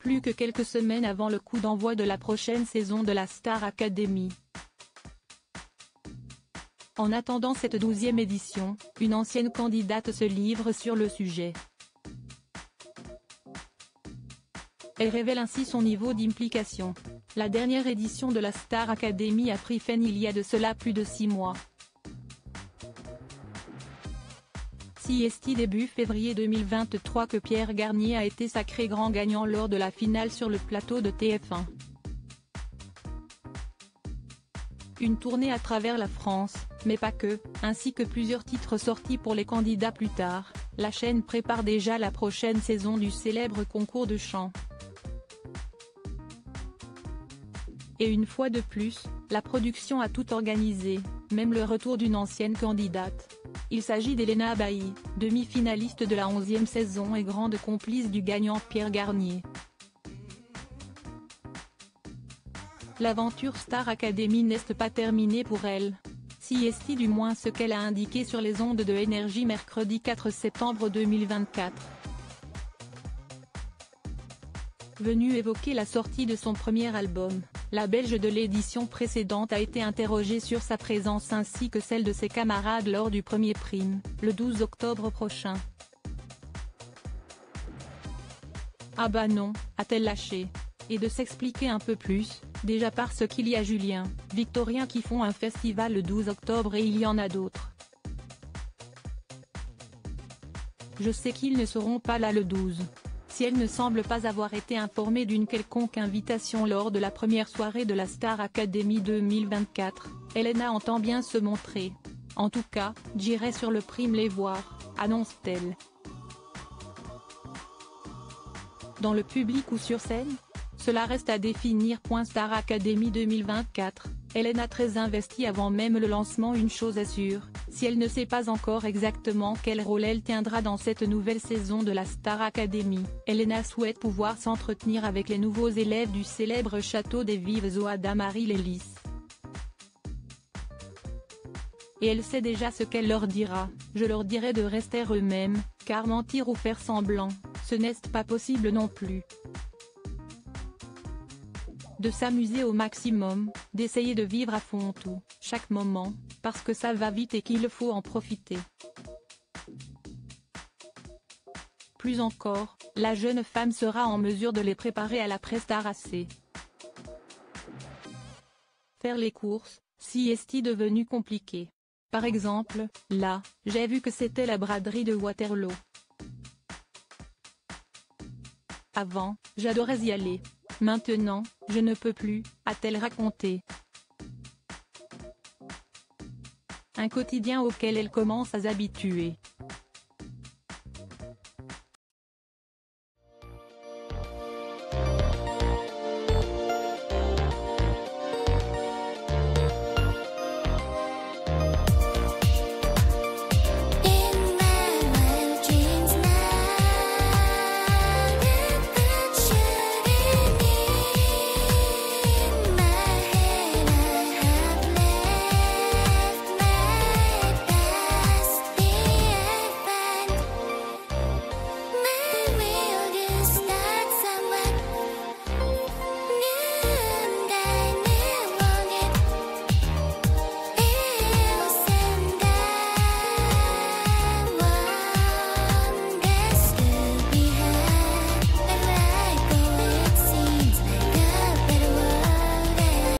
plus que quelques semaines avant le coup d'envoi de la prochaine saison de la Star Academy. En attendant cette 12e édition, une ancienne candidate se livre sur le sujet. Elle révèle ainsi son niveau d'implication. La dernière édition de la Star Academy a pris fin il y a de cela plus de 6 mois. C'est début février 2023 que Pierre Garnier a été sacré grand gagnant lors de la finale sur le plateau de TF1. Une tournée à travers la France, mais pas que, ainsi que plusieurs titres sortis pour les candidats plus tard, la chaîne prépare déjà la prochaine saison du célèbre concours de chant. Et une fois de plus, la production a tout organisé, même le retour d'une ancienne candidate. Il s'agit d'Elena Bailly, demi-finaliste de la 11e saison et grande complice du gagnant Pierre Garnier. L'aventure Star Academy n'est pas terminée pour elle. C'est du moins ce qu'elle a indiqué sur les ondes de Énergie mercredi 4 septembre 2024. Venue évoquer la sortie de son premier album, la Belge de l'édition précédente a été interrogée sur sa présence ainsi que celle de ses camarades lors du premier prime, le 12 octobre prochain. Ah bah non, a-t-elle lâché. Et de s'expliquer un peu plus, déjà parce qu'il y a Julien, Victorien qui font un festival le 12 octobre et il y en a d'autres. Je sais qu'ils ne seront pas là le 12. Si elle ne semble pas avoir été informée d'une quelconque invitation lors de la première soirée de la Star Academy 2024, Elena entend bien se montrer. En tout cas, j'irai sur le prime les voir, annonce-t-elle. Dans le public ou sur scène ? Cela reste à définir. Star Academy 2024, Elena très investie avant même le lancement. Une chose est sûre, si elle ne sait pas encore exactement quel rôle elle tiendra dans cette nouvelle saison de la Star Academy, Elena souhaite pouvoir s'entretenir avec les nouveaux élèves du célèbre château des Vives Eaux d'Amaryllis. Et elle sait déjà ce qu'elle leur dira: je leur dirai de rester eux-mêmes, car mentir ou faire semblant, ce n'est pas possible non plus. De s'amuser au maximum, d'essayer de vivre à fond tout, chaque moment, parce que ça va vite et qu'il faut en profiter. Plus encore, la jeune femme sera en mesure de les préparer à l'après-Star AC. Faire les courses, c'est devenu compliqué. Par exemple, là, j'ai vu que c'était la braderie de Waterloo. Avant, j'adorais y aller. Maintenant, je ne peux plus, a-t-elle raconté. Un quotidien auquel elle commence à s'habituer.